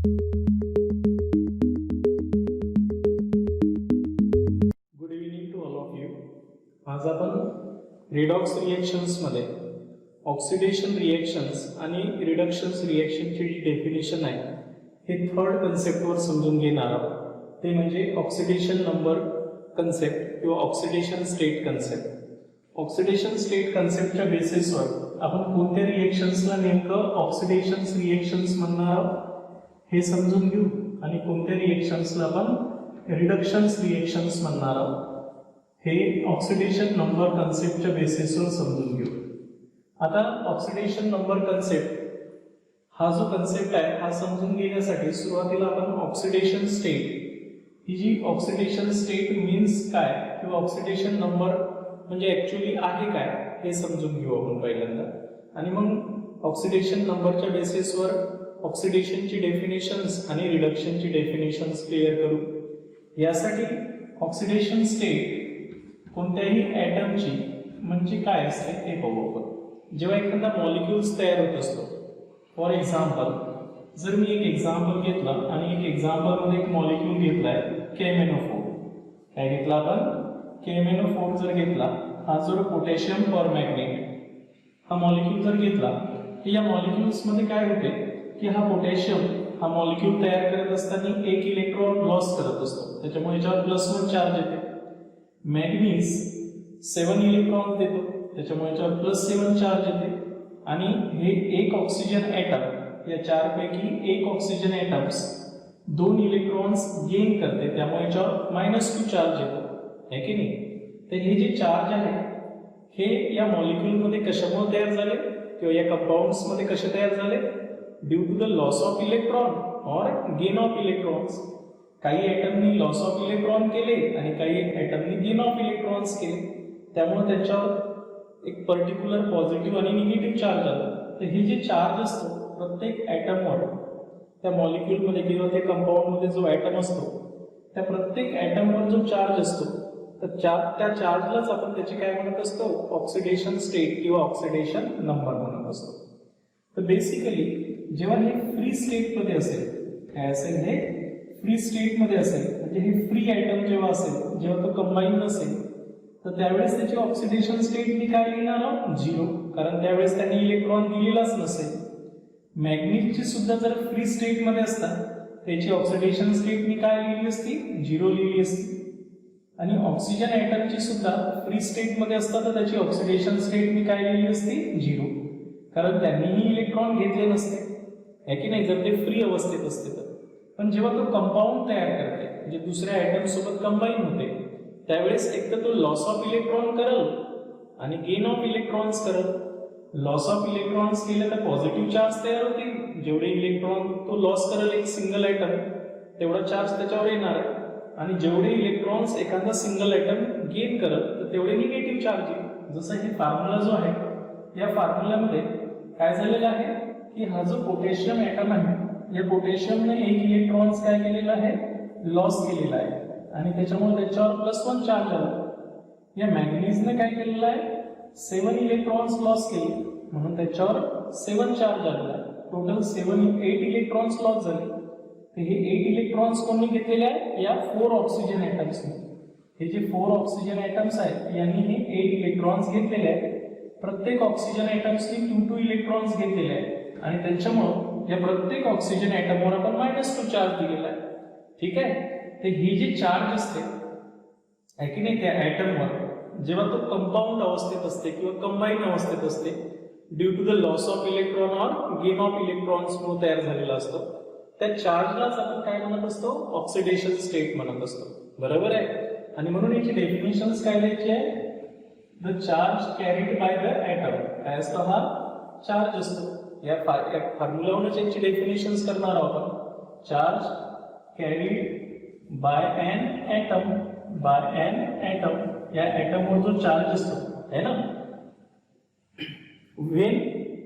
Good evening to all of you. आज आपण redox रिएक्शन्समध्ये oxidation reactions आणि रिडक्शन्स रिएक्शनची जी डेफिनेशन आहे हे थर्ड कन्सेप्टवर समजून घेणार आहोत. ते म्हणजे ऑक्सिडेशन नंबर कन्सेप्ट किंवा oxidation state concept. Oxidation state कन्सेप्टच्या बेसिसवर आपण कोणत्या रिएक्शन्सला नेमकं ऑक्सिडेशन रिएक्शन्स म्हणणार आहोत हे समजून घेऊ आणि कोणत्या रिएक्शन्सला आपण रिडक्शन्स रिएक्शन्स म्हणणार आहोत हे ऑक्सिडेशन नंबर कन्सेप्टच्या बेसिसवर समजून घेऊ. आता ऑक्सिडेशन नंबर कन्सेप्ट हा जो कन्सेप्ट आहे हा समजून घेण्यासाठी सुरुवातीला आपण ऑक्सिडेशन स्टेट ही जी ऑक्सिडेशन स्टेट मीन्स काय किंवा ऑक्सिडेशन नंबर म्हणजे ऍक्च्युअली आहे काय हे समजून घेऊ आपण पहिल्यांदा, आणि मग ऑक्सिडेशन नंबरच्या बेसिसवर ऑक्सिडेशनची डेफिनेशन्स आणि रिडक्शनची डेफिनेशन्स क्लिअर करू. यासाठी ऑक्सिडेशन स्टेट कोणत्याही ॲटमची म्हणजे काय असते ते पाहू आपण. जेव्हा एखादा मॉलिक्युल्स तयार होत असतो, फॉर एक्झाम्पल जर मी एक एक्झाम्पल घेतला आणि एक एक्झाम्पलमध्ये एक मॉलिक्यूल घेतलाय KMnO4. काय घेतला आपण? KMnO4 जर घेतला, हा जो पोटॅशियम परमॅग्नेट हा मॉलिक्यूल जर घेतला की या मॉलिक्युल्समध्ये काय होते की हा पोटॅशियम हा मॉलिक्यूल तयार करत असताना एक इलेक्ट्रॉन लॉस करत असतो, त्याच्यामुळे याच्यावर +1 चार्ज येते. मॅग्नीज 7 इलेक्ट्रॉन देतो, त्याच्यामुळे याच्यावर +7 चार्ज येते. आणि हे एक ऑक्सिजन ॲटम या चारपैकी एक ऑक्सिजन ॲटम्स 2 इलेक्ट्रॉन्स गेन करते, त्यामुळे याच्यावर -2 चार्ज येतो, है की नाही? तर हे जे चार्ज आहे हे या मॉलिक्यूलमध्ये कशामुळे तयार झाले किंवा या कंपाऊंड्समध्ये कसे तयार झाले? Due to the loss of electron और गेन ऑफ इलेक्ट्रॉन्स. काही ॲटमनी लॉस ऑफ इलेक्ट्रॉन केले आणि काही ॲटमनी गेन ऑफ इलेक्ट्रॉन्स केले, त्यामुळे त्याच्यावर एक पर्टिक्युलर पॉझिटिव्ह आणि निगेटिव्ह चार्ज आला. तर हे जे चार्ज असतो प्रत्येक ॲटमवर त्या मॉलिक्यूलमध्ये किंवा त्या कंपाऊंडमध्ये जो ॲटम असतो त्या प्रत्येक ॲटमवर जो चार्ज असतो तर त्या चार्जलाच आपण त्याचे काय म्हणत असतो? ऑक्सिडेशन स्टेट किंवा ऑक्सिडेशन नंबर म्हणत असतो. तर बेसिकली जेव्हा हे फ्री स्टेटमध्ये असेल, काय असेल? हे फ्री स्टेटमध्ये असेल म्हणजे हे फ्री ॲटम जेव्हा असेल, जेव्हा तो कंबाईन नसेल, तर त्यावेळेस त्याची ऑक्सिडेशन स्टेट मी काय लिहिणार आहोत? 0, कारण त्यावेळेस त्यांनी इलेक्ट्रॉन दिलेलाच नसेल. मॅग्नीजची सुद्धा जर फ्री स्टेटमध्ये असतात त्याची ऑक्सिडेशन स्टेट मी काय लिहिली असती? 0 लिहिली असती. आणि ऑक्सिजन ॲटमची सुद्धा फ्री स्टेटमध्ये असतात तर त्याची ऑक्सिडेशन स्टेट मी काय लिहिली असती? 0, कारण त्यांनीही इलेक्ट्रॉन घेतले नसते, है की नाही, जर ते फ्री अवस्थेत असते तर. पण जेव्हा तो कंपाऊंड तयार करते म्हणजे दुसऱ्या ॲटम सोबत कंबाईन होते त्यावेळेस एक तर तो लॉस ऑफ इलेक्ट्रॉन करल आणि गेन ऑफ इलेक्ट्रॉन्स करल. लॉस ऑफ इलेक्ट्रॉन्स केले तर पॉझिटिव्ह चार्ज तयार होतील, जेवढे इलेक्ट्रॉन तो लॉस करेल एक सिंगल ॲटम तेवढा चार्ज त्याच्यावर येणार आहे, आणि जेवढे इलेक्ट्रॉन्स एखादा सिंगल ॲटम गेन करत तर तेवढे निगेटिव्ह चार्ज येईल. जसं हे फॉर्म्युला जो आहे या फॉर्म्युल्यामध्ये काय झालेलं आहे की हा जो पोटॅशियम ॲटम आहे या पोटॅशियमने एक इलेक्ट्रॉन्स काय केलेला आहे? लॉस केलेला आहे, आणि त्याच्यामुळे त्याच्यावर +1 चार्ज आला. या मॅग्नीजने काय केलेलं आहे? 7 इलेक्ट्रॉन्स लॉस केले, म्हणून त्याच्यावर 7 चार्ज आलेला आहे. टोटल 8 इलेक्ट्रॉन्स लॉस झाले. तर हे 8 इलेक्ट्रॉन्स कोणी घेतलेले आहे? या 4 ऑक्सिजन ॲटम्सने. हे जे 4 ऑक्सिजन ॲटम्स आहेत यांनी हे 8 इलेक्ट्रॉन्स घेतलेले आहेत. प्रत्येक ऑक्सिजन ॲटम्सनी 2 इलेक्ट्रॉन्स घेतलेले आहेत, आणि त्याच्यामुळं या प्रत्येक ऑक्सिजन ॲटमवर आपण -2 चार्ज दिलेला आहे. ठीक आहे. तर हे जे चार्ज असते आहे की नाही त्या ॲटमवर, जेव्हा तो कंपाऊंड अवस्थेत असते किंवा कंबाईन अवस्थेत असते due to the loss of electron और गेन ऑफ इलेक्ट्रॉन्समुळे तयार झालेला असतो, त्या चार्जलाच आपण काय म्हणत असतो? ऑक्सिडेशन स्टेट म्हणत असतो. बरोबर आहे. आणि म्हणून याची डेफिनेशन्स काय द्यायची आहे? The charge carried by the atom. काय असतो? हा चार्ज असतो. या फॉर्म्युलावरूनच याची डेफिनेशन्स करणार आहोत आपण. Charge carried by an atom, by an atom. या ॲटमवर जो चार्ज असतो है ना, when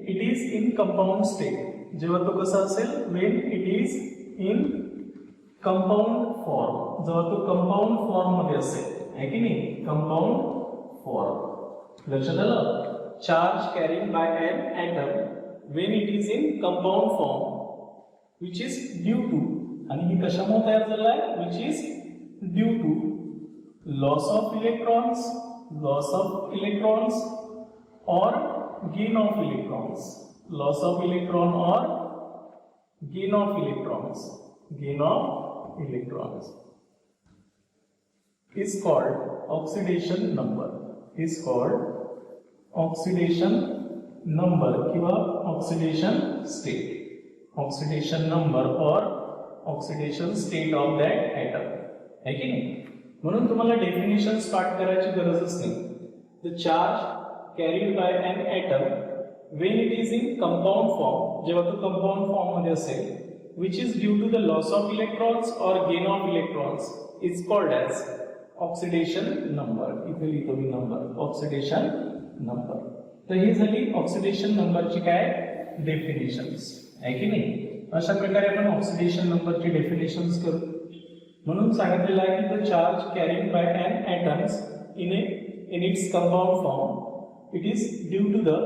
it is in compound state, जेव्हा तो कसा असेल? When it is in compound form, जेव्हा तो कंपाऊंड फॉर्म मध्ये असेल, है की नाही? Compound form. लक्षात आलं? Charge carrying by an atom when it is in compound form which is due to, आणि ही कशामुळे तयार झालं आहे, which is due to loss of electrons और gain of electrons, loss of electron और gain of electrons is called oxidation number, किंवा oxidation number or oxidation state of that atom, है की नाही. म्हणून तुम्हाला डेफिनेशन स्टार्ट करायची गरजच नाही. The charge carried by an atom when it is in compound form, जेव्हा तो कंपाऊंड फॉर्म मध्ये असेल, which is due to the loss of electrons or gain of electrons is called as oxidation number. इथे लिहितो मी number, oxidation number. तर ही झाली oxidation नंबरची काय डेफिनेशन्स, आहे की नाही. अशा प्रकारे आपण ऑक्सिडेशन नंबरची डेफिनेशन्स करू. म्हणून सांगितलेलं आहे की the charge carried by an atoms in its compound form, it is due to the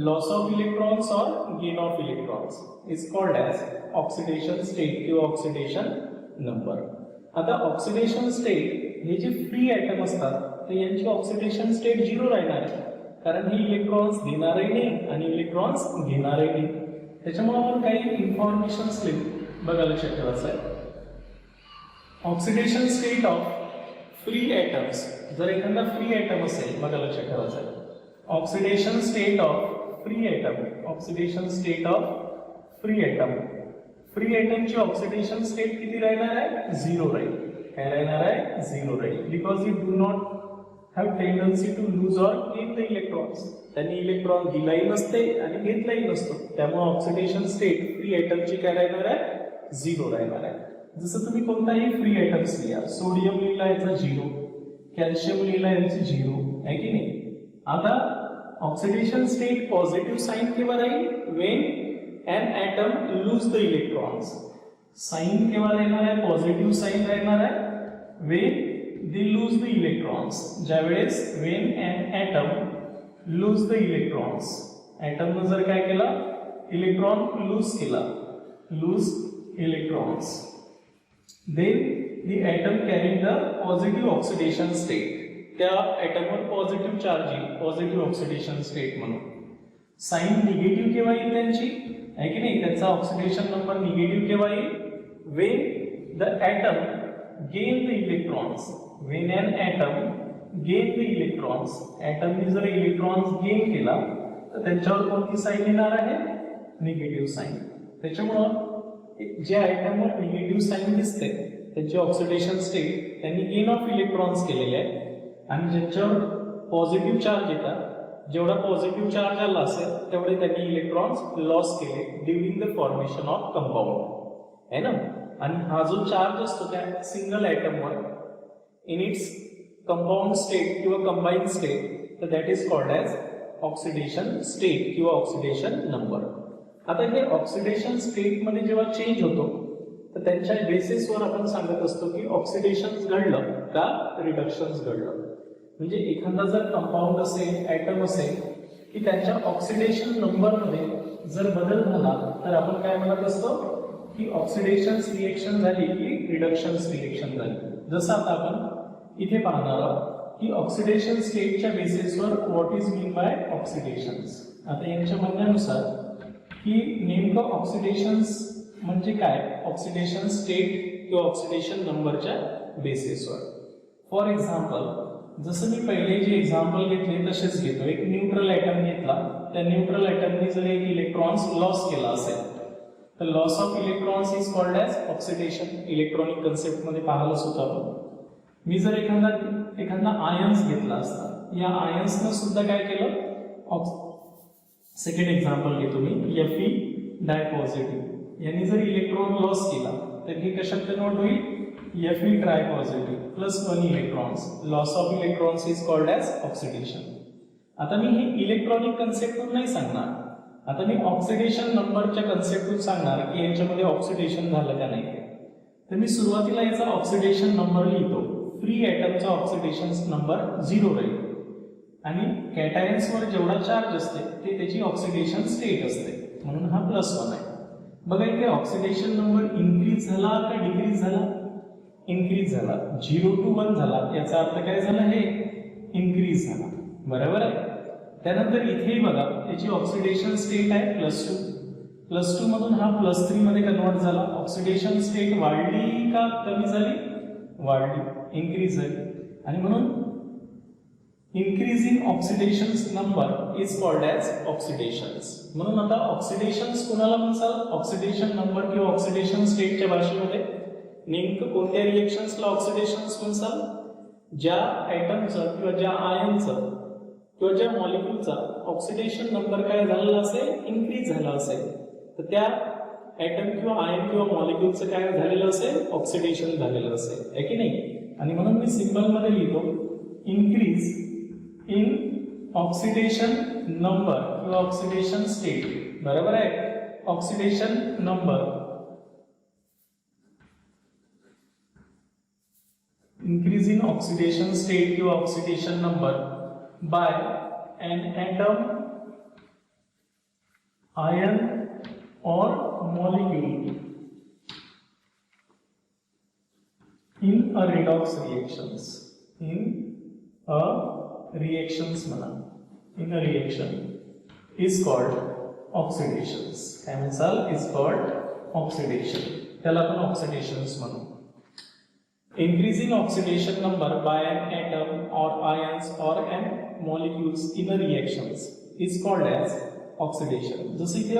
loss of electrons or gain of electrons is called as oxidation state किंवा oxidation number. आता oxidation state हे जे free item असतात तर यांची oxidation state 0 राहणार आहे, कारण हे इलेक्ट्रॉन्स देणारही नाही आणि इलेक्ट्रॉन्स घेणारही नाही. त्याच्यामुळे आपण काही इन्फॉर्मेशन बघा लक्षात ठेवायचं आहे. Oxidation state of free atoms, जर एखादा फ्री ॲटम असेल, बघा लक्षात ठेवायचं आहे. ऑक्सिडेशन स्टेट ऑफ फ्री ॲटमची ऑक्सिडेशन स्टेट किती राहणार आहे, 0 राहील. काय राहणार आहे, 0 राहील. Because it do not have tendency to lose or gain the electrons. त्यांनी इलेक्ट्रॉन दिलाही नसते आणि घेतलाही नसतो. त्यामुळे ऑक्सिडेशन स्टेट फ्री ॲटमची काय राहणार आहे, 0 राहणार आहे. जसं तुम्ही कोणताही फ्री ॲटम्स लिहा, सोडियम लिहिला याचा 0, कॅल्शियम लिहिला याची 0, आहे की नाही. आता ऑक्सिडेशन स्टेट पॉझिटिव्ह साइन केव्हा राहील, when an atom lose the electrons. Sign केव्हा राहणार आहे, पॉझिटिव्ह साइन राहणार आहे when they lose the electrons. ज्यावेळेस when an atom lose the electrons, ॲटमनं जर काय केलं, इलेक्ट्रॉन लूज केला, lose electrons, then the atom carrying the positive oxidation state. त्या ॲटमवर पॉझिटिव्ह चार्ज येईल, पॉझिटिव्ह ऑक्सिडेशन स्टेट म्हणून. साइन निगेटिव्ह केव्हा येईल त्यांची, आहे की नाही. त्याचा ऑक्सिडेशन नंबर निगेटिव्ह केव्हा येईल, when the atom gain the electrons, when an atom gain the electrons. ॲटमने जर इलेक्ट्रॉन्स गेन केला तर त्यांच्यावर कोणती साइन येणार आहे, निगेटिव्ह साइन. त्याच्यामुळं जे आयटमवर निगेटिव्ह साइन दिसते त्याची ऑक्सिडेशन स्टेट त्यांनी गेन ऑफ इलेक्ट्रॉन्स केलेले आहे, आणि ज्यांच्यावर पॉझिटिव्ह चार्ज येतात, जेवढा पॉझिटिव्ह चार्ज आला असेल तेवढे त्यांनी इलेक्ट्रॉन्स लॉस केले during the formation of compound, है ना. आणि हा जो चार्ज असतो त्या सिंगल आयटमवर इन इट्स कंपाऊंड स्टेट किंवा कंबाईन स्टेट, तर that is called as oxidation state किंवा ऑक्सिडेशन नंबर. आता हे ऑक्सिडेशन स्टेट मध्ये जेव्हा चेंज होतो तर त्यांच्या बेसिसवर आपण सांगत असतो की ऑक्सिडेशन घडलं का रिडक्शन्स घडलं. म्हणजे एखादा जर कंपाऊंड असेल, ॲटम असेल, की त्यांच्या ऑक्सिडेशन नंबर मध्ये जर बदल झाला तर आपण काय म्हणत असतो की ऑक्सिडेशन रिएक्शन झाली की रिडक्शन रिएक्शन झाली. जसं आता आपण इथे पाहणार आहोत की ऑक्सिडेशन स्टेटच्या बेसिसवर व्हॉट इज मीन बाय ऑक्सिडेशन्स. आता यांच्या म्हणण्यानुसार की नेमकं ऑक्सिडेशन म्हणजे काय, ऑक्सिडेशन स्टेट किंवा ऑक्सिडेशन नंबरच्या बेसिसवर. फॉर एक्झाम्पल, जसं मी पहिले जे एक्झाम्पल घेतले तसेच घेतो. एक न्यूट्रल ॲटम घेतला, त्या न्यूट्रल ॲटमने जर एक इलेक्ट्रॉन्स लॉस केला असेल तर loss of electrons is called as oxidation. Electronic concept मध्ये पाहिलंच होतं आपण. मी जर एखादा आयन्स घेतला असता, या आयन्सनं सुद्धा काय केलं, सेकंड एक्झाम्पल घेतो मी, Fe डायपॉझिटिव्ह. यांनी जर इलेक्ट्रॉन लॉस केला तर हे कशात कन्वर्ट होईल, Fe tripositive plus 1 electrons. Loss of electrons is called as oxidation. आता मी हे इलेक्ट्रॉनिक कन्सेप्टून नाही सांगणार, आता मी ऑक्सिडेशन नंबरच्या कन्सेप्टून सांगणार की यांच्यामध्ये ऑक्सिडेशन झालं का नाही. तर मी सुरुवातीला याचा ऑक्सिडेशन नंबर लिहितो. फ्री ॲटमचा ऑक्सिडेशन नंबर 0 राहील, आणि कॅटायन्सवर जेवढा चार्ज असते ते त्याची ऑक्सिडेशन स्टेट असते, म्हणून हा +1 आहे. बघा इथे ऑक्सिडेशन नंबर इन्क्रीज झाला का डिक्रीज झाला? इन्क्रीज झाला. 0 to 1 झाला, याचा अर्थ काय झाला? हे इन्क्रीज झाला. बरोबर आहे. त्यानंतर इथेही बघा याची ऑक्सिडेशन स्टेट आहे +2. +2 मधून हा +3 मध्ये कन्वर्ट झाला. ऑक्सिडेशन स्टेट वाढली का कमी झाली? वाढली, इन्क्रीज झाली. आणि म्हणून increasing oxidations number is called as oxidations. म्हणून आता ऑक्सिडेशन्स कोणाला म्हणतात? ऑक्सिडेशन नंबर किंवा ऑक्सिडेशन स्टेटच्या भाषेमध्ये नेमकं कोणत्या रिएक्शन्सला ऑक्सिडेशन्स म्हणतात? ज्या ॲटमचं किंवा ज्या आयनचं किंवा ज्या मॉलिक्यूलचा ऑक्सिडेशन नंबर काय झालेला असेल? इन्क्रीज झाला असेल, तर त्या ॲटम किंवा आयन किंवा मॉलिक्यूलचं काय झालेलं असेल? ऑक्सिडेशन झालेलं असेल, आहे की नाही? आणि म्हणून मी सिम्बल मध्ये लिहितो increase in oxidation number किंवा ऑक्सिडेशन स्टेट. बरोबर आहे. Oxidation number, increase in oxidation state किंवा oxidation number by an atom, ion or molecule in a redox reactions. In a reactions म्हणा, in a reaction is called oxidations. काय म्हणसाल? is called oxidation. त्याला आपण oxidations म्हणू. Increasing oxidation number by an atom or ions or an molecules in a reactions is called as oxidation. जसे की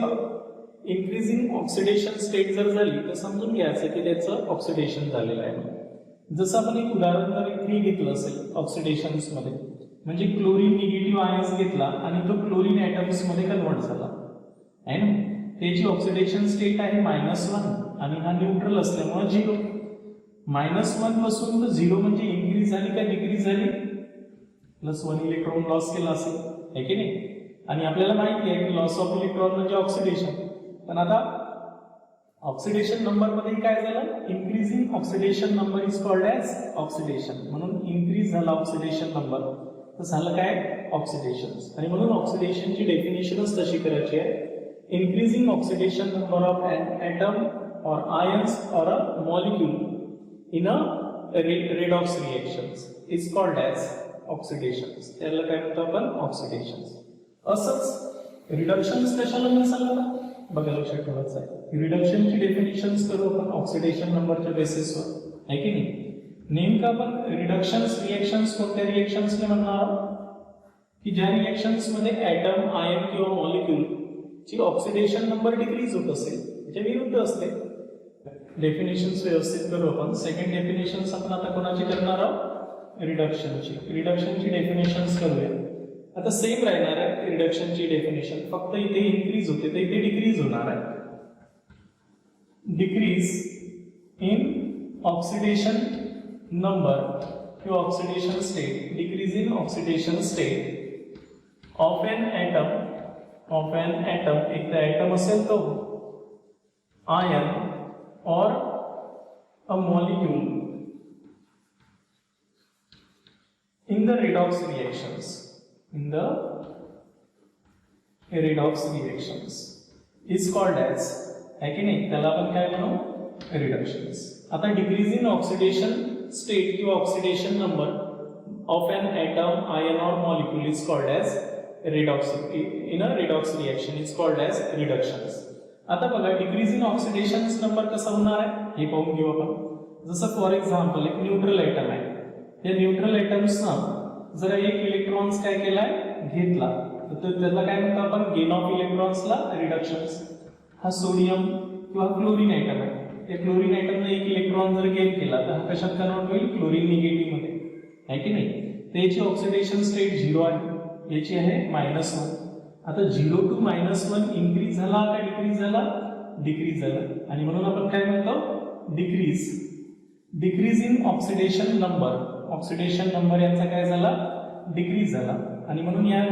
increasing oxidation state जर झाली तर समजून घ्यायचं की त्याचं ऑक्सिडेशन झालेलं आहे. जसं आपण एक उदाहरण जर इथे घेतलं असेल ऑक्सिडेशन्स मध्ये, म्हणजे क्लोरीन निगेटिव्ह आयन्स घेतला आणि तो क्लोरीन ॲटम्स मध्ये कन्वर्ट झाला आहे ना. त्याची ऑक्सिडेशन स्टेट आहे -1 आणि हा न्यूट्रल असल्यामुळे 0. -1 पासून 0 म्हणजे इन्क्रीज झाली का डिक्रीज झाली? +1 इलेक्ट्रॉन लॉस केला असेल, आहे की नाही? आणि आपल्याला माहिती आहे की लॉस ऑफ इलेक्ट्रॉन म्हणजे ऑक्सिडेशन. पण आता ऑक्सिडेशन नंबर मध्ये काय झालं? Increasing oxidation number is called as oxidation. म्हणून इन्क्रीज झाला ऑक्सिडेशन नंबर, तर झालं काय? ऑक्सिडेशन. आणि म्हणून ऑक्सिडेशनची डेफिनेशनच तशी करायची आहे. Increasing oxidation number of an atom और आयन्स और a molecule in a redox reactions is called as oxidations. त्याला काय म्हणतो आपण? ऑक्सिडेशन्स. असंच रिडक्शन्स कशाला म्हणतात? बघा लक्षात ठेवायचं आहे. रिडक्शनची डेफिनेशन्स करू आपण ऑक्सिडेशन नंबरच्या बेसिसवर, आहे की नाही? नेमकं आपण रिडक्शन्स रिएक्शन्स कोणत्या रिएक्शन्सने म्हणणार आहोत? की ज्या रिएक्शन्स मध्ये ॲटम, आयन किंवा मॉलिक्यूल ची ऑक्सिडेशन नंबर डिक्रीज होत असेल, त्याच्या विरुद्ध असते. डेफिनेशन्स व्यवस्थित करू आपण. सेकंड डेफिनेशन्स आपण आता कोणाची करणार आहोत? रिडक्शनची. रिडक्शनची डेफिनेशन्स करूया. आता सेम राहणार आहे रिडक्शनची डेफिनेशन, फक्त इथे इन्क्रीज होते तर इथे डिक्रीज होणार आहे. डिक्रीज इन ऑक्सिडेशन नंबर किंवा oxidation state, decrease in oxidation state of an atom, एक ॲटम असेल तो, ion or a molecule in the redox reactions. In the redox reactions is called as, है की नाही? त्याला आपण काय म्हणू? रिडक्शन्स. आता डिक्रीज इन ऑक्सिडेशन स्टेट किंवा oxidation number of an atom, ion और molecule is called as redox. In a redox reaction is called as reductions. आता बघा डिक्रीज इन ऑक्सिडेशन नंबर कसा होणार आहे हे पाहून घेऊ आपण. जसं फॉर एक्झाम्पल एक न्यूट्रल ॲटम आहे. या न्यूट्रल ॲटम्सना जर एक इलेक्ट्रॉन्स काय केलाय? घेतला, तर त्याला काय म्हणतो आपण? गेन ऑफ इलेक्ट्रॉन्सला रिडक्शन्स. हा सोडियम किंवा क्लोरीन ॲटम आहे. या क्लोरीन ॲटमने एक इलेक्ट्रॉन जर गेन केला तर हा कशात कन्वर्ट होईल? क्लोरीन निगेटिव्ह मध्ये, आहे की नाही? त्याची ऑक्सिडेशन स्टेट 0 आहे, याची आहे -1. आता 0 to -1 इन्क्रीज झाला का डिक्रीज झाला? डिक्रीज झाला. आणि म्हणून आपण काय म्हणतो? Decrease. Decrease in oxidation number, oxidation number यांचा काय झाला? डिक्रीज झाला. आणि म्हणून या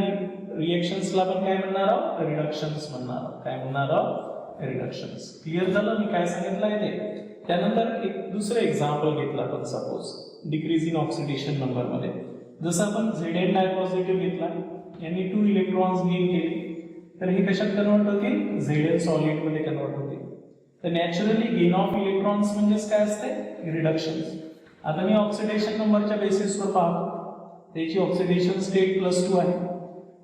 रिएक्शन्सला आपण काय म्हणणार आहोत? रिडक्शन्स म्हणणार आहोत. काय म्हणणार आहोत? रिडक्शन्स. क्लिअर झालं मी काय सांगितलं आहे ते? त्यानंतर एक दुसरं एक्झाम्पल घेतलं आपण. Suppose decrease in oxidation number मध्ये जसं आपण Zn डायपॉझिटिव्ह घेतला, यांनी 2 इलेक्ट्रॉन्स गेन केले, तर हे कशात कन्वर्ट होतील? Zn सॉलिड मध्ये कन्वर्ट होतील. तर नॅचरली गेन ऑफ इलेक्ट्रॉन्स म्हणजेच काय असते, रिडक्शन. आता मी ऑक्सिडेशन नंबरच्या बेसिसवर पाहतो, त्याची ऑक्सिडेशन स्टेट +2 आहे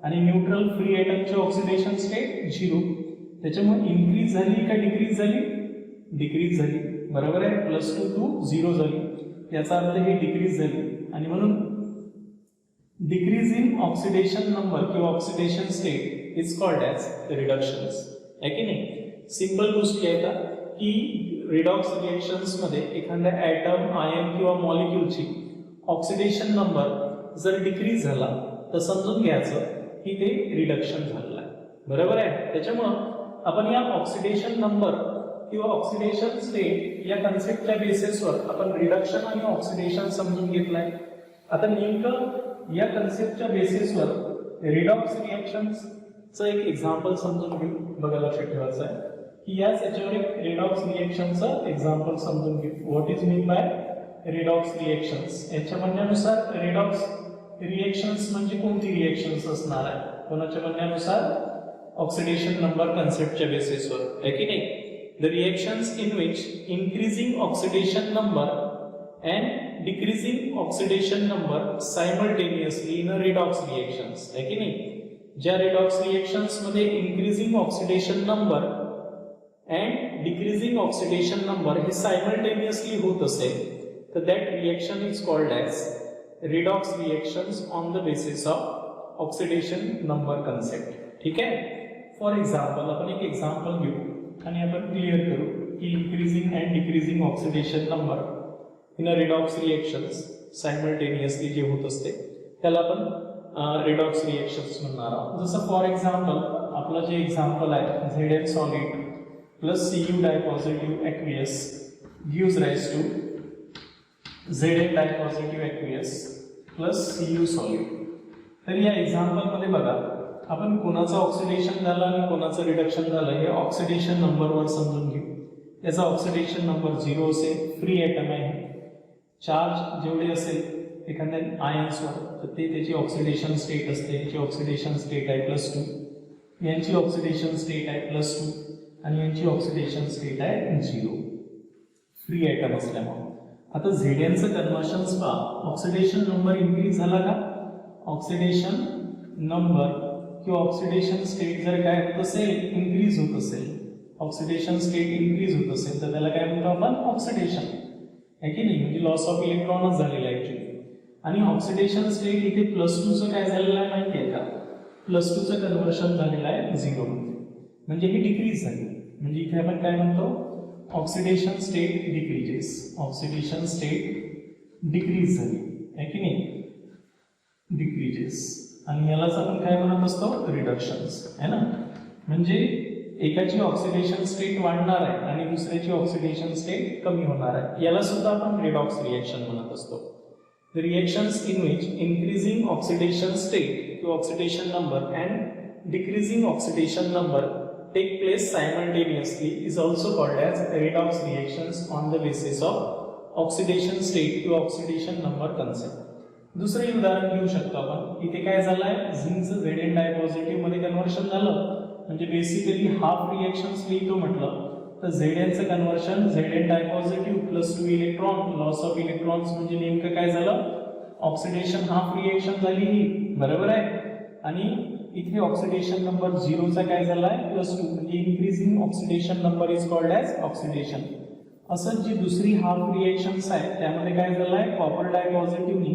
आणि न्यूट्रल फ्री एटमची ऑक्सिडेशन स्टेट 0. त्याच्यामुळे इन्क्रीज झाली का डिक्रीज झाली, डिक्रीज झाली, बरोबर आहे. +2 टू 0 झाली, याचा अर्थ हे डिक्रीज झाली. आणि म्हणून डिक्रीज इन ऑक्सिडेशन नंबर किंवा oxidation state is called as reductions, आहे की नाही. सिंपल गोष्टी आहेत की रिडॉक्स रिएक्शन्स मध्ये एखाद्या ॲटम, आयन किंवा मॉलिक्यूलची ऑक्सिडेशन नंबर जर डिक्रीज झाला तर समजून घ्यायचं की ते रिडक्शन झालेलं आहे, बरोबर आहे. त्याच्यामुळं आपण या ऑक्सिडेशन नंबर किंवा ऑक्सिडेशन स्टेट या कन्सेप्टच्या बेसिसवर आपण रिडक्शन आणि ऑक्सिडेशन समजून घेतलंय. आता नेमकं या कन्सेप्टच्या बेसिसवर रिडॉक्स रिएक्शन्सचं एक एक्झाम्पल समजून घेऊ. बघा, लक्षात ठेवायचं आहे की याच याच्यावर एक रिडॉक्स रिएक्शनचं एक्झाम्पल समजून घेऊ. What is mean by redox reactions. याच्या म्हणण्यानुसार रिडॉक्स रिएक्शन्स म्हणजे कोणती रिएक्शन्स असणार आहे, कोणाच्या म्हणण्यानुसार ऑक्सिडेशन नंबर कन्सेप्टच्या बेसिसवर, आहे की नाही. The reactions in which increasing oxidation number and decreasing oxidation number simultaneously in a redox reactions, है की नहीं. ज्या redox reactions मध्ये increasing oxidation number and decreasing oxidation number हे simultaneously होत असेल तर that reaction is called as redox reactions on the basis of oxidation number concept. ठीक है. फॉर एक्झाम्पल आपण एक एक्झाम्पल घेऊ आणि आपण क्लिअर करू की increasing and decreasing oxidation number in a redox reactions simultaneously जे होत असते त्याला आपण रिडॉक्स रिएक्शन्स म्हणणार आहोत. जसं फॉर एक्झाम्पल आपलं जे एक्झाम्पल आहे Zn solid plus Cu dipositive aqueous gives rise to Zn dipositive aqueous plus Cu solid. तर या एक्झाम्पलमध्ये बघा, आपण कोणाचं ऑक्सिडेशन झालं आणि कोणाचं रिडक्शन झालं हे ऑक्सिडेशन नंबरवर समजून घेऊ. याचा ऑक्सिडेशन नंबर 0 असेल, फ्री ॲटम आहे, चार्ज जेवढे असेल एखाद्या आयन्सवर तर ते त्याची ऑक्सिडेशन स्टेट असते. याची ऑक्सिडेशन स्टेट आहे +2, यांची ऑक्सिडेशन स्टेट आहे +2 आणि यांची ऑक्सिडेशन स्टेट आहे 0, फ्री ॲटम असल्यामुळे. आता झेडएनचं कन्व्हर्शन्स पहा, ऑक्सिडेशन नंबर इन्क्रीज झाला का, ऑक्सिडेशन नंबर किंवा ऑक्सिडेशन स्टेट जर काय होत असेल, इन्क्रीज होत असेल, ऑक्सिडेशन स्टेट इन्क्रीज होत असेल तर त्याला काय म्हणतो आपण, ऑक्सिडेशन, आहे की नाही. म्हणजे लॉस ऑफ इलेक्ट्रॉनच झालेला आहे ऍक्च्युली. आणि ऑक्सिडेशन स्टेट इथे +2चं काय झालेलं आहे माहिती आहे का, +2चं कन्व्हर्शन झालेलं आहे 0 म्हणजे ही डिक्रीज झाली. म्हणजे इथे आपण काय म्हणतो, oxidation state decreases, oxidation state decrease झाली, आहे की नाही, डिक्रीजेस. आणि यालाच आपण काय म्हणत असतो, रिडक्शन्स, है ना. म्हणजे एकाची ऑक्सिडेशन स्टेट वाढणार आहे आणि दुसऱ्याची ऑक्सिडेशन स्टेट कमी होणार आहे, याला सुद्धा आपण रिडॉक्स रिएक्शन म्हणत असतो. The reactions in which increasing oxidation state किंवा oxidation number and decreasing oxidation number take place simultaneously is also called as redox reactions on the basis of oxidation state किंवा ऑक्सिडेशन नंबर कन्सेप्ट. दुसरे उदाहरण घेऊ शकतो आपण. इथे काय झालंय, झिंकचं Zn डायपॉझिटिव्ह मध्ये कन्व्हर्शन झालं, म्हणजे बेसिकली हाफ रिएक्शन्स लिहितो म्हटलं तर Znचं conversion Zn dipositive +2 electron, loss of electrons म्हणजे नेमकं काय झालं, ऑक्सिडेशन हाफ रिएक्शन झाली ही, बरोबर आहे. आणि इथे ऑक्सिडेशन नंबर 0चा काय झालाय +2 म्हणजे increasing oxidation number is called as oxidation. असं जी दुसरी हाफ रिएक्शन्स आहे त्यामध्ये काय झालंय, कॉपर डायपॉझिटिव्हनी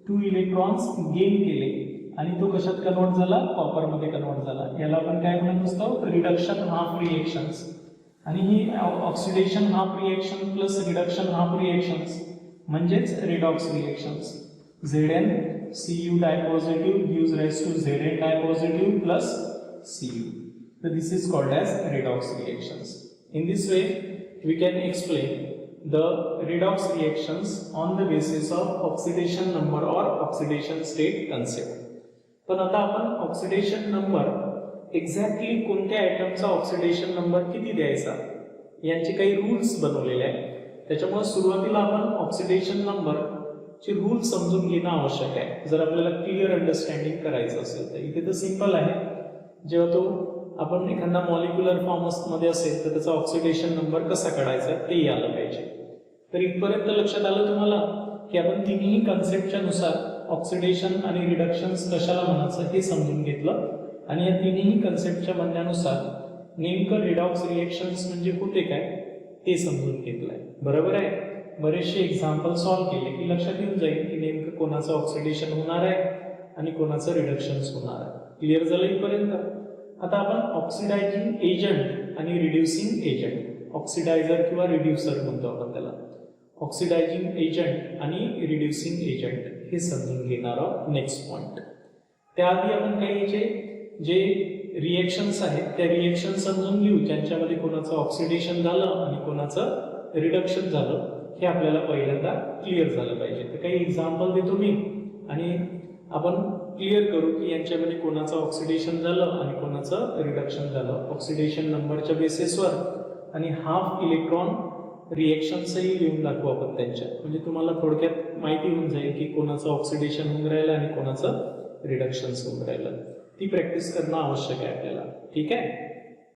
2 इलेक्ट्रॉन्स गेन केले आणि तो कशात कन्वर्ट झाला, कॉपर मध्ये कन्वर्ट झाला. याला आपण काय म्हणत असतो, रिडक्शन हाफ रिएक्शन्स. आणि ही oxidation half reaction plus reduction half reactions म्हणजेच redox reactions. Zn Cu dipositive gives rise to Zn dipositive plus Cu. So this is called as redox reactions. In this way we can explain the redox reactions on the basis of oxidation number or oxidation state concept. पण आता आपण oxidation number exactly कोणत्या ॲटमचा oxidation number किती द्यायचा यांचे काही rules बनवलेले आहेत. त्याच्यामुळे सुरुवातीला आपण ऑक्सिडेशन नंबर चे रूल समजून घेणं आवश्यक आहे जर आपल्याला क्लिअर अंडरस्टँडिंग करायचं असेल तर. इथे तर सिंपल आहे, जेव्हा तो आपण एखादा मॉलिक्युलर फॉर्म मध्ये असेल तर त्याचा ऑक्सिडेशन नंबर कसा काढायचा ते यायला पाहिजे. तर इथपर्यंत लक्षात आलं तुम्हाला की आपण तिन्ही कन्सेप्टच्या नुसार ऑक्सिडेशन आणि रिडक्शन्स कशाला म्हणायचं हे समजून घेतलं आणि या तिन्ही कन्सेप्टच्या म्हणण्यानुसार नेमकं रिडॉक्स रिएक्शन्स म्हणजे होते काय ते समजून घेतलंय. बरोबर आहे. बरेचसे एक्झाम्पल सॉल्व्ह केले की लक्षात येऊन जाईल की नेमकं कोणाचं ऑक्सिडेशन होणार आहे आणि कोणाचं रिडक्शन्स होणार आहे. क्लिअर झालं इथपर्यंत. आता आपण ऑक्सिडायझिंग एजंट आणि रिड्युसिंग एजंट, ऑक्सिडायझर किंवा रिड्युसर म्हणतो आपण त्याला, ऑक्सिडायझिंग एजंट आणि रिड्युसिंग एजंट हे समजून घेणार आहोत नेक्स्ट पॉइंट. त्याआधी आपण काही जे रिएक्शन्स आहेत त्या रिएक्शन समजून घेऊ ज्यांच्यामध्ये कोणाचं ऑक्सिडेशन झालं आणि कोणाचं रिडक्शन झालं हे आपल्याला पहिल्यांदा क्लिअर झालं पाहिजे. तर काही एक्झाम्पल देतो मी आणि आपण क्लिअर करू की यांच्यामध्ये कोणाचं ऑक्सिडेशन झालं आणि कोणाचं रिडक्शन झालं ऑक्सिडेशन नंबरच्या बेसिसवर, आणि हाफ इलेक्ट्रॉन रिएक्शन्सही लिहून दाखवू आपण त्यांच्या, म्हणजे तुम्हाला थोडक्यात माहिती होऊन जाईल की कोणाचं ऑक्सिडेशन होऊन राहिलं आणि कोणाचं रिडक्शन होऊन राहिलं. ती प्रॅक्टिस करणं आवश्यक आहे आपल्याला. ठीक आहे.